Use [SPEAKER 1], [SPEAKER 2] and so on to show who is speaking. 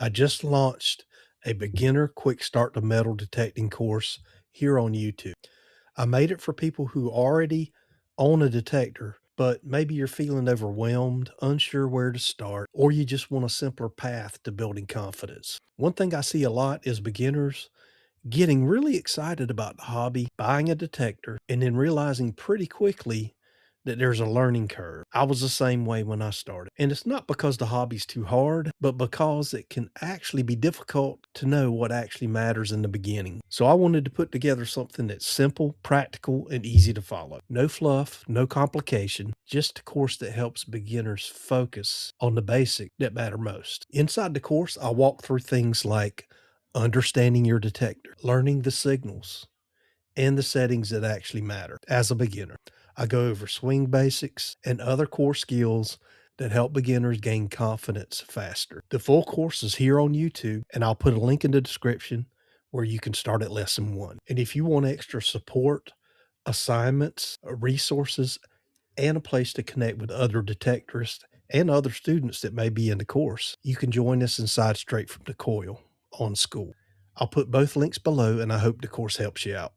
[SPEAKER 1] I just launched a beginner quick start to metal detecting course here on YouTube. I made it for people who already own a detector, but maybe you're feeling overwhelmed, unsure where to start, or you just want a simpler path to building confidence. One thing I see a lot is beginners getting really excited about the hobby, buying a detector, and then realizing pretty quickly that there's a learning curve. I was the same way when I started. And it's not because the hobby's too hard, but because it can actually be difficult to know what actually matters in the beginning. So I wanted to put together something that's simple, practical, and easy to follow. No fluff, no complication, just a course that helps beginners focus on the basics that matter most. Inside the course, I walk through things like understanding your detector, learning the signals, and the settings that actually matter as a beginner. I go over swing basics and other core skills that help beginners gain confidence faster. The full course is here on YouTube, and I'll put a link in the description where you can start at lesson one. And if you want extra support, assignments, resources, and a place to connect with other detectorists and other students that may be in the course, you can join us inside Straight From The Coil on School. I'll put both links below, and I hope the course helps you out.